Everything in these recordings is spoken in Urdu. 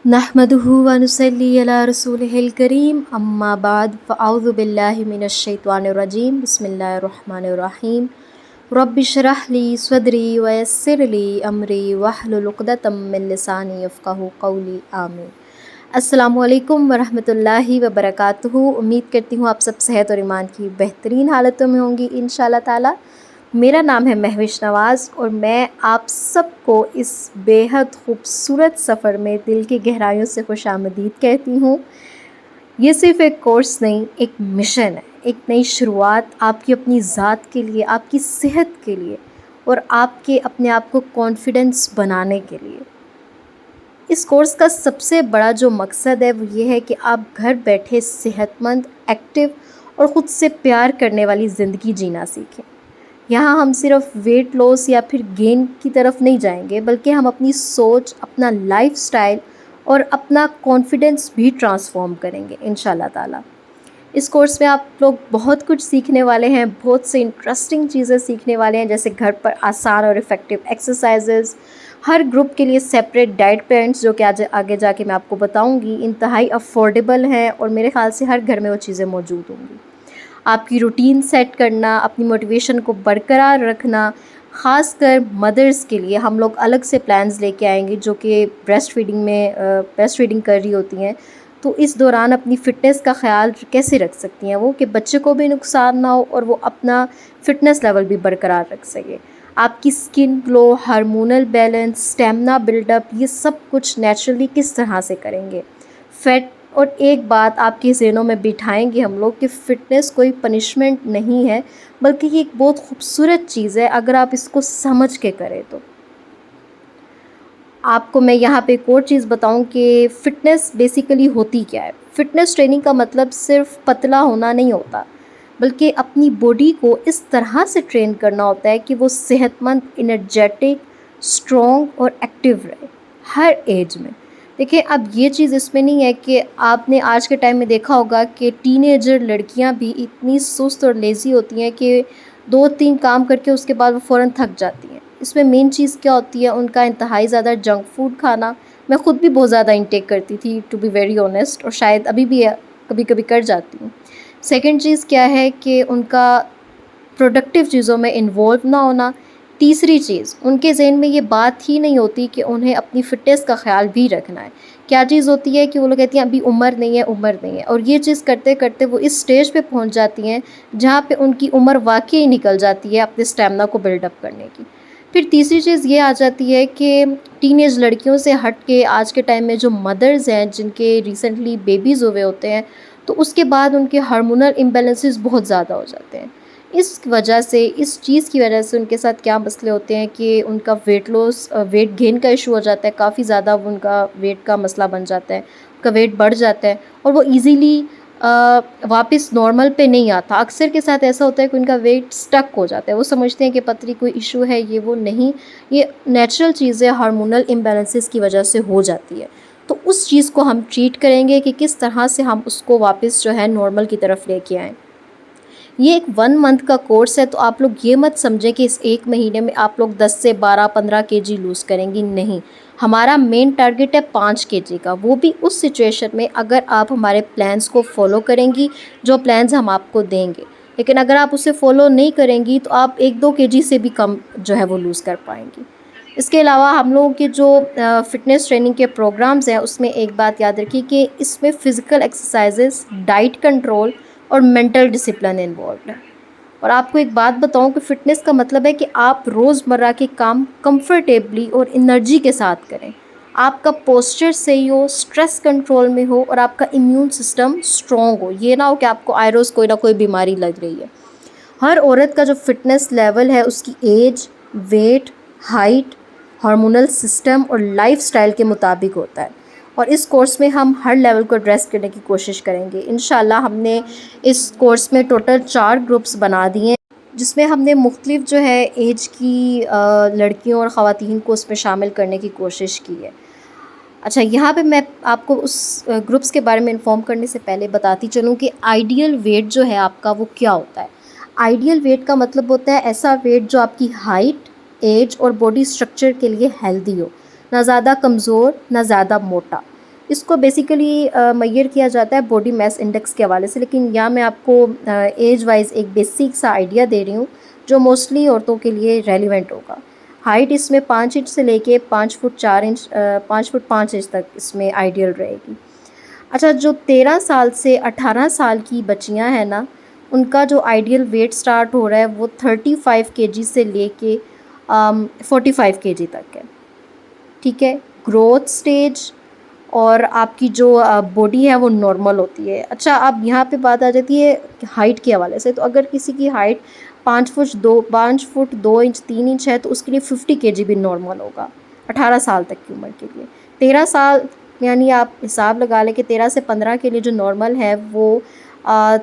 نحمده ونصلي على رسوله الكريم اما بعد فاعوذ بالله من الشیطان الرجیم بسم اللہ الرحمن الرحیم رب اشرح لي صدری ويسر لي امری واحلل عقدۃ من لسانی یفقہوا قولی آمین۔ السلام علیکم ورحمۃ اللہ وبرکاتہ۔ امید کرتی ہوں آپ سب صحت اور ایمان کی بہترین حالتوں میں ہوں گی انشاءاللہ تعالی۔ میرا نام ہے مہوش نواز اور میں آپ سب کو اس بیحد خوبصورت سفر میں دل کی گہرائیوں سے خوش آمدید کہتی ہوں۔ یہ صرف ایک کورس نہیں، ایک مشن ہے، ایک نئی شروعات آپ کی اپنی ذات کے لیے، آپ کی صحت کے لیے اور آپ کے اپنے آپ کو کانفیڈنس بنانے کے لیے۔ اس کورس کا سب سے بڑا جو مقصد ہے وہ یہ ہے کہ آپ گھر بیٹھے صحت مند، ایکٹیو اور خود سے پیار کرنے والی زندگی جینا سیکھیں۔ یہاں ہم صرف ویٹ لاس یا پھر گین کی طرف نہیں جائیں گے، بلکہ ہم اپنی سوچ، اپنا لائف سٹائل اور اپنا کانفیڈنس بھی ٹرانسفارم کریں گے انشاءاللہ تعالی۔ اس کورس میں آپ لوگ بہت کچھ سیکھنے والے ہیں، بہت سے انٹرسٹنگ چیزیں سیکھنے والے ہیں، جیسے گھر پر آسان اور افیکٹو ایکسرسائزز، ہر گروپ کے لیے سیپریٹ ڈائٹ پلانس جو کہ آگے جا کے میں آپ کو بتاؤں گی، انتہائی افورڈیبل ہیں اور میرے خیال سے ہر گھر میں وہ چیزیں موجود ہوں گی۔ آپ کی روٹین سیٹ کرنا، اپنی موٹیویشن کو برقرار رکھنا، خاص کر مدرز کے لیے ہم لوگ الگ سے پلانز لے کے آئیں گے جو کہ بریسٹ فیڈنگ کر رہی ہوتی ہیں، تو اس دوران اپنی فٹنس کا خیال کیسے رکھ سکتی ہیں وہ، کہ بچے کو بھی نقصان نہ ہو اور وہ اپنا فٹنس لیول بھی برقرار رکھ سکے۔ آپ کی skin glow, hormonal balance, stamina build up, یہ سب کچھ نیچرلی کس طرح سے کریں گے۔ فیٹ اور ایک بات آپ کے ذہنوں میں بٹھائیں گے ہم لوگ کہ فٹنس کوئی پنشمنٹ نہیں ہے، بلکہ یہ ایک بہت خوبصورت چیز ہے اگر آپ اس کو سمجھ کے کریں تو۔ آپ کو میں یہاں پہ ایک اور چیز بتاؤں کہ فٹنس بیسیکلی ہوتی کیا ہے۔ فٹنس ٹریننگ کا مطلب صرف پتلا ہونا نہیں ہوتا، بلکہ اپنی باڈی کو اس طرح سے ٹرین کرنا ہوتا ہے کہ وہ صحت مند، انرجیٹک، اسٹرانگ اور ایکٹیو رہے ہر ایج میں۔ دیکھیں اب یہ چیز اس میں نہیں ہے کہ آپ نے آج کے ٹائم میں دیکھا ہوگا کہ ٹین ایجر لڑکیاں بھی اتنی سست اور لیزی ہوتی ہیں کہ 2-3 کام کر کے اس کے بعد وہ فوراً تھک جاتی ہیں۔ اس میں مین چیز کیا ہوتی ہے؟ ان کا انتہائی زیادہ جنک فوڈ کھانا۔ میں خود بھی بہت زیادہ انٹیک کرتی تھی ٹو بی ویری آنیسٹ، اور شاید ابھی بھی کبھی کبھی کر جاتی ہوں۔ سیکنڈ چیز کیا ہے کہ ان کا پروڈکٹیو چیزوں میں انوالو نہ ہونا۔ تیسری چیز، ان کے ذہن میں یہ بات ہی نہیں ہوتی کہ انہیں اپنی فٹنس کا خیال بھی رکھنا ہے۔ کیا چیز ہوتی ہے کہ وہ لوگ کہتی ہیں ابھی عمر نہیں ہے، عمر نہیں ہے، اور یہ چیز کرتے کرتے وہ اس سٹیج پہ پہنچ جاتی ہیں جہاں پہ ان کی عمر واقعی نکل جاتی ہے اپنے اسٹیمنا کو بلڈ اپ کرنے کی۔ پھر تیسری چیز یہ آ جاتی ہے کہ ٹین ایج لڑکیوں سے ہٹ کے آج کے ٹائم میں جو مدرز ہیں جن کے ریسنٹلی بیبیز ہوئے ہوتے ہیں، تو اس کے بعد ان کے ہارمونل امبیلنسز بہت زیادہ ہو جاتے ہیں۔ اس وجہ سے، اس چیز کی وجہ سے ان کے ساتھ کیا مسئلے ہوتے ہیں کہ ان کا ویٹ لاس، ویٹ گین کا ایشو ہو جاتا ہے، کافی زیادہ ان کا ویٹ کا مسئلہ بن جاتا ہے، ان کا ویٹ بڑھ جاتا ہے اور وہ ایزیلی واپس نارمل پہ نہیں آتا۔ اکثر کے ساتھ ایسا ہوتا ہے کہ ان کا ویٹ سٹک ہو جاتا ہے، وہ سمجھتے ہیں کہ پتہ نہیں کوئی ایشو ہے، یہ وہ نہیں، یہ نیچرل چیزیں ہارمونل امبیلنسز کی وجہ سے ہو جاتی ہے۔ تو اس چیز کو ہم ٹریٹ کریں گے کہ کس طرح سے ہم اس کو واپس جو ہے نارمل کی طرف لے کے آئیں۔ یہ ایک 1 منتھ کا کورس ہے، تو آپ لوگ یہ مت سمجھیں کہ اس 1 مہینے میں آپ لوگ 10 سے 12-15 kg لوز کریں گی، نہیں۔ ہمارا مین ٹارگٹ ہے 5 kg کا، وہ بھی اس سچویشن میں اگر آپ ہمارے پلانس کو فالو کریں گی، جو پلانس ہم آپ کو دیں گے۔ لیکن اگر آپ اسے فالو نہیں کریں گی تو آپ 1-2 kg سے بھی کم جو ہے وہ لوز کر پائیں گی۔ اس کے علاوہ ہم لوگوں کے جو فٹنس ٹریننگ کے پروگرامز ہیں اس میں ایک بات یاد رکھیے کہ اس میں فزیکل ایکسرسائزز، ڈائٹ کنٹرول اور مینٹل ڈسپلن انوالوڈ ہے۔ اور آپ کو ایک بات بتاؤں کہ فٹنس کا مطلب ہے کہ آپ روزمرہ کے کام کمفرٹیبلی اور انرجی کے ساتھ کریں، آپ کا پوسچر صحیح ہو، سٹریس کنٹرول میں ہو اور آپ کا امیون سسٹم اسٹرانگ ہو۔ یہ نہ ہو کہ آپ کو آئے روز کوئی نہ کوئی بیماری لگ رہی ہے۔ ہر عورت کا جو فٹنس لیول ہے اس کی age, weight, height, hormonal system اور لائف سٹائل کے مطابق ہوتا ہے، اور اس کورس میں ہم ہر لیول کو ایڈریس کرنے کی کوشش کریں گے انشاءاللہ۔ ہم نے اس کورس میں ٹوٹل 4 گروپس بنا دیے ہیں، جس میں ہم نے مختلف جو ہے ایج کی لڑکیوں اور خواتین کو اس میں شامل کرنے کی کوشش کی ہے۔ اچھا، یہاں پہ میں آپ کو اس گروپس کے بارے میں انفارم کرنے سے پہلے بتاتی چلوں کہ آئیڈیل ویٹ جو ہے آپ کا وہ کیا ہوتا ہے۔ آئیڈیل ویٹ کا مطلب ہوتا ہے ایسا ویٹ جو آپ کی ہائٹ، ایج اور باڈی اسٹرکچر کے لیے ہیلدی ہو، نہ زیادہ کمزور نہ زیادہ موٹا۔ اس کو بیسیکلی میئر کیا جاتا ہے باڈی میس انڈیکس کے حوالے سے، لیکن یہاں میں آپ کو ایج وائز ایک بیسک سا آئیڈیا دے رہی ہوں جو موسٹلی عورتوں کے لیے ریلیونٹ ہوگا۔ ہائٹ اس میں 5 انچ سے لے کے 5 فٹ 4 انچ 5 فٹ 5 انچ تک اس میں آئیڈیل رہے گی۔ اچھا، جو 13 سال سے 18 سال کی بچیاں ہیں نا، ان کا جو آئیڈیل ویٹ سٹارٹ ہو رہا ہے وہ 35 کے جی سے لے کے 45 کے جی تک ہے، ٹھیک ہے۔ گروتھ سٹیج اور آپ کی جو باڈی ہے وہ نارمل ہوتی ہے۔ اچھا، اب یہاں پہ بات آ جاتی ہے ہائٹ کے حوالے سے، تو اگر کسی کی ہائٹ 5 فٹ 2 انچ 3 انچ ہے تو اس کے لیے 50 کے جی بھی نارمل ہوگا 18 سال تک کی عمر کے لیے۔ 13 سال یعنی آپ حساب لگا لیں کہ 13 سے 15 کے لیے جو نارمل ہے وہ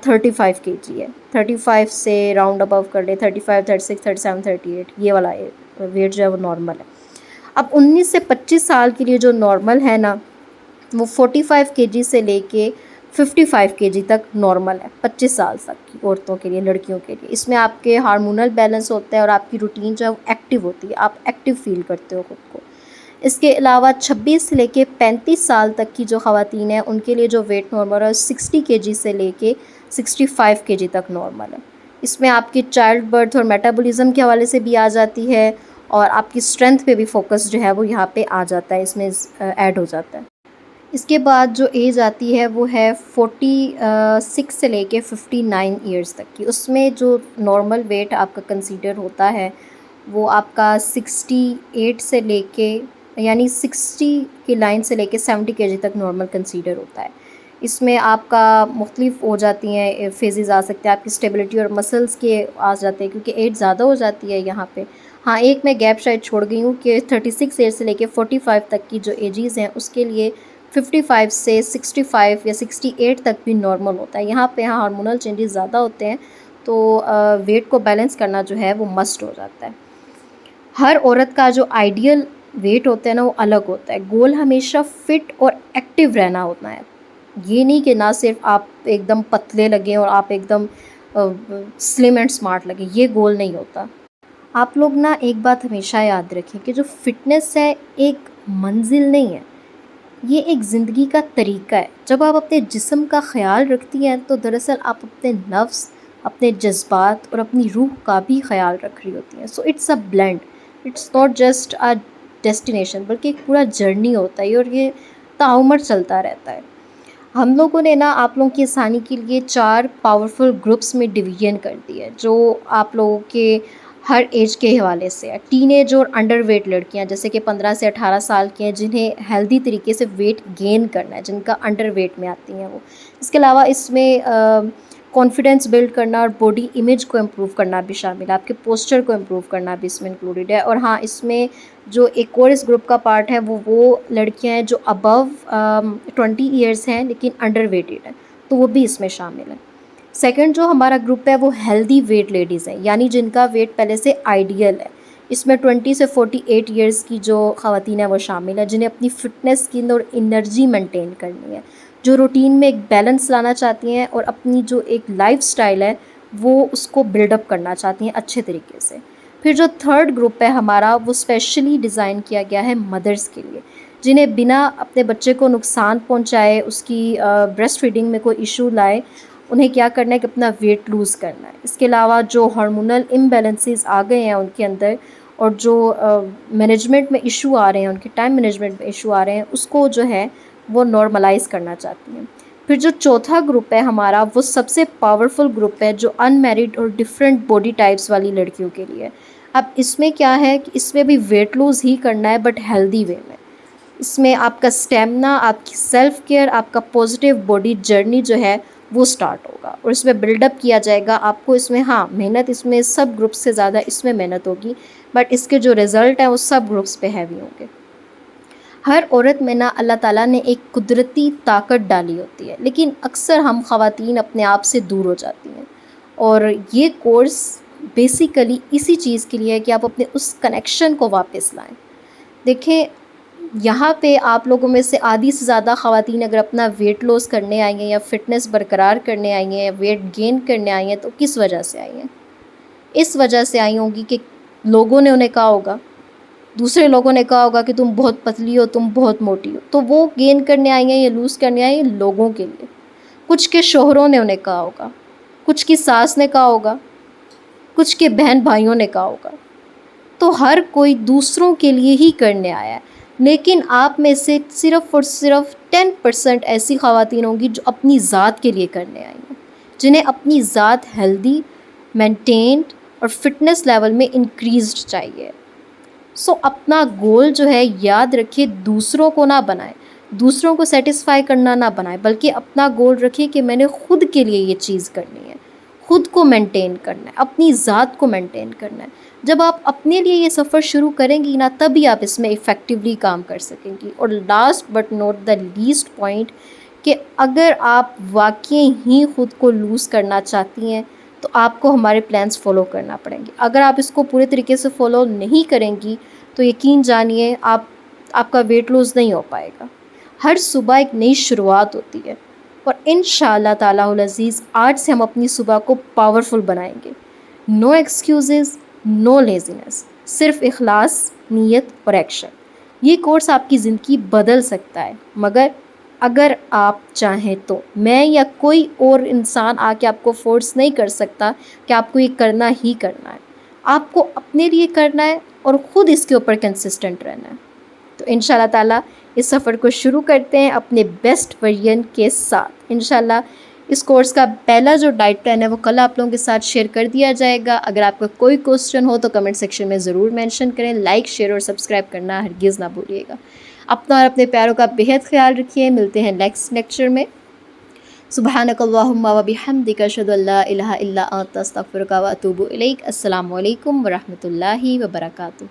35 کے جی ہے۔ 35 سے راؤنڈ ابو کر لیں، 35 36 37 38 یہ والا ویٹ جو ہے وہ نارمل ہے۔ اب 19 سے 25 سال کے لیے جو نارمل ہے نا، وہ 45 کے جی سے لے کے 55 کے جی تک نارمل ہے 25 سال تک کی عورتوں کے لیے، لڑکیوں کے لیے۔ اس میں آپ کے ہارمونل بیلنس ہوتا ہے اور آپ کی روٹین جو ہے وہ ایکٹیو ہوتی ہے، آپ ایکٹیو فیل کرتے ہو خود کو۔ اس کے علاوہ 26 سے لے کے 35 سال تک کی جو خواتین ہیں ان کے لیے جو ویٹ نارمل ہے 60 کے جی سے لے کے 65 کے جی تک نارمل ہے۔ اس میں آپ کی چائلڈ برتھ اور میٹابولزم کے حوالے سے بھی آ جاتی ہے، اور آپ کی اسٹرینتھ پہ بھی فوکس جو ہے وہ یہاں پہ آ جاتا ہے، اس میں ایڈ ہو جاتا ہے۔ اس کے بعد جو ایج آتی ہے وہ ہے 46 سے لے کے 59 ایئرس تک کی۔ اس میں جو نارمل ویٹ آپ کا کنسیڈر ہوتا ہے وہ آپ کا 68 سے لے کے یعنی 60 کی لائن سے لے کے 70 کے جی تک نارمل کنسیڈر ہوتا ہے۔ اس میں آپ کا مختلف ہو جاتی ہیں فیزز آ سکتے ہیں، آپ کی اسٹیبلٹی اور مسلس کے آ جاتے ہیں کیونکہ ایج زیادہ ہو جاتی ہے یہاں پہ۔ ہاں، ایک میں گیپ شاید چھوڑ گئی ہوں کہ 36 ایج سے لے کے 45 تک کی جو ایجز ہیں اس کے لیے 55 سے 65 یا 68 تک بھی نارمل ہوتا ہے۔ یہاں پہ ہارمونل چینجز زیادہ ہوتے ہیں تو ویٹ کو بیلنس کرنا جو ہے وہ مسٹ ہو جاتا ہے۔ ہر عورت کا جو آئیڈیل ویٹ ہوتا ہے نا وہ الگ ہوتا ہے۔ گول ہمیشہ فٹ اور ایکٹیو رہنا ہوتا ہے، یہ نہیں کہ نہ صرف آپ ایک دم پتلے لگیں اور آپ ایک دم سلم اینڈ سمارٹ لگیں، یہ گول نہیں ہوتا۔ آپ لوگ نا ایک بات ہمیشہ یاد رکھیں کہ جو فٹنس ہے ایک منزل نہیں ہے، یہ ایک زندگی کا طریقہ ہے۔ جب آپ اپنے جسم کا خیال رکھتی ہیں تو دراصل آپ اپنے نفس، اپنے جذبات اور اپنی روح کا بھی خیال رکھ رہی ہوتی ہیں۔ So it's a blend, it's not just a destination بلکہ ایک پورا جرنی ہوتا ہے اور یہ تعمر چلتا رہتا ہے۔ ہم لوگوں نے نا آپ لوگوں کی آسانی کے لیے 4 پاورفل گروپس میں ڈویژن کر دی ہے جو آپ لوگوں کے ہر ایج کے حوالے سے ہے۔ ٹین ایج اور انڈر ویٹ لڑکیاں جیسے کہ 15 سے 18 سال کی ہیں جنہیں ہیلدی طریقے سے ویٹ گین کرنا ہے، جن کا انڈر ویٹ میں آتی ہیں وہ۔ اس کے علاوہ اس میں کانفیڈنس بلڈ کرنا اور باڈی امیج کو امپروو کرنا بھی شامل ہے، آپ کے پوسچر کو امپروو کرنا بھی اس میں انکلوڈیڈ ہے۔ اور ہاں، اس میں جو ایک اور اس گروپ کا پارٹ ہے وہ لڑکیاں ہیں جو ابو 20 ایئرس ہیں لیکن انڈر ویٹڈ ہیں، تو وہ بھی اس میں شامل ہیں۔ سیکنڈ جو ہمارا گروپ ہے وہ ہیلدی ویٹ لیڈیز ہیں، یعنی جن کا ویٹ پہلے سے آئیڈیل ہے۔ اس میں 20 سے 48 ایئرس کی جو خواتین ہیں وہ شامل ہیں جنہیں اپنی فٹنس، اسکن اور انرجی مینٹین کرنی ہے، جو روٹین میں ایک بیلنس لانا چاہتی ہیں اور اپنی جو ایک لائف سٹائل ہے وہ اس کو بلڈ اپ کرنا چاہتی ہیں اچھے طریقے سے۔ پھر جو تھرڈ گروپ ہے ہمارا وہ اسپیشلی ڈیزائن کیا گیا ہے مدرس کے لیے، جنہیں بنا اپنے بچے کو نقصان پہنچائے، اس کی بریسٹ فیڈنگ میں کوئی ایشو لائے، انہیں کیا کرنا ہے کہ اپنا ویٹ لوز کرنا ہے۔ اس کے علاوہ جو ہارمونل امبیلنسز آ گئے ہیں ان کے اندر اور جو مینجمنٹ میں ایشو آ رہے ہیں، ان کے ٹائم مینجمنٹ میں ایشو آ رہے ہیں، اس کو جو ہے وہ نارملائز کرنا چاہتی ہیں۔ پھر جو چوتھا گروپ ہے ہمارا وہ سب سے پاورفل گروپ ہے جو ان میرڈ اور ڈفرینٹ باڈی ٹائپس والی لڑکیوں کے لیے۔ اب اس میں کیا ہے کہ اس میں بھی ویٹ لوز ہی کرنا ہے بٹ ہیلدی وے میں۔ اس میں آپ کا اسٹیمنا، آپ کی سیلف کیئر، آپ کا پازیٹیو باڈی جرنی جو ہے وہ سٹارٹ ہوگا اور اس میں بلڈ اپ کیا جائے گا۔ آپ کو اس میں ہاں محنت، اس میں سب گروپس سے زیادہ اس میں محنت ہوگی بٹ اس کے جو رزلٹ ہیں وہ سب گروپس پہ ہیوی ہوں گے۔ ہر عورت میں نا اللہ تعالیٰ نے ایک قدرتی طاقت ڈالی ہوتی ہے، لیکن اکثر ہم خواتین اپنے آپ سے دور ہو جاتی ہیں، اور یہ کورس بیسیکلی اسی چیز کے لیے ہے کہ آپ اپنے اس کنیکشن کو واپس لائیں۔ دیکھیں، یہاں پہ آپ لوگوں میں سے آدھی سے زیادہ خواتین اگر اپنا ویٹ لاس کرنے آئی ہیں یا فٹنس برقرار کرنے آئی ہیں یا ویٹ گین کرنے آئی ہیں تو کس وجہ سے آئی ہیں؟ اس وجہ سے آئی ہوں گی کہ لوگوں نے انہیں کہا ہوگا، دوسرے لوگوں نے کہا ہوگا کہ تم بہت پتلی ہو، تم بہت موٹی ہو، تو وہ گین کرنے آئی ہیں یا لوز کرنے آئی ہیں لوگوں کے لیے. کچھ کے شوہروں نے انہیں کہا ہوگا، کچھ کی ساس نے کہا ہوگا، کچھ کے بہن بھائیوں نے کہا ہوگا. تو ہر کوئی دوسروں کے لیے ہی کرنے آیا ہے. لیکن آپ میں سے صرف اور صرف 10% ایسی خواتین ہوں گی جو اپنی ذات کے لیے کرنے آئی ہیں، جنہیں اپنی ذات ہیلدی، مینٹینڈ اور فٹنس لیول میں انکریزڈ چاہیے. سو اپنا گول جو ہے یاد رکھے، دوسروں کو نہ بنائیں، دوسروں کو سیٹسفائی کرنا نہ بنائیں، بلکہ اپنا گول رکھے کہ میں نے خود کے لیے یہ چیز کرنی ہے، خود کو مینٹین کرنا ہے، اپنی ذات کو مینٹین کرنا ہے. جب آپ اپنے لیے یہ سفر شروع کریں گی نا، تبھی آپ اس میں افیکٹولی کام کر سکیں گی. اور last but not the least point, کہ اگر آپ واقعی ہی خود کو لوز کرنا چاہتی ہیں تو آپ کو ہمارے پلانس فالو کرنا پڑیں گے. اگر آپ اس کو پورے طریقے سے فالو نہیں کریں گی تو یقین جانیے آپ کا ویٹ لوز نہیں ہو پائے گا. ہر صبح ایک نئی شروعات ہوتی ہے، اور انشاءاللہ تعالی العزیز آج سے ہم اپنی صبح کو پاورفل بنائیں گے. نو ایکسکیوزز، نو لیزینس، صرف اخلاص، نیت اور ایکشن. یہ کورس آپ کی زندگی بدل سکتا ہے، مگر اگر آپ چاہیں تو. میں یا کوئی اور انسان آ کے آپ کو فورس نہیں کر سکتا کہ آپ کو یہ کرنا ہی کرنا ہے. آپ کو اپنے لیے کرنا ہے اور خود اس کے اوپر کنسسٹنٹ رہنا ہے. تو انشاءاللہ تعالیٰ اس سفر کو شروع کرتے ہیں اپنے بیسٹ ورژن کے ساتھ. انشاءاللہ اس کورس کا پہلا جو ڈائٹ پلان ہے وہ کل آپ لوگوں کے ساتھ شیئر کر دیا جائے گا. اگر آپ کا کوئی کوسچن ہو تو کمنٹ سیکشن میں ضرور مینشن کریں. لائک، شیئر اور سبسکرائب کرنا ہرگز نہ بھولیے گا. اپنا اور اپنے پیاروں کا بہت خیال رکھیے. ملتے ہیں نیکسٹ لیکچر میں. سبحانک اللہم و بحمدک، اشہد ان لا الہ الا انت، استغفرک و اتوب الیک. السلام علیکم ورحمۃ اللہ وبرکاتہ.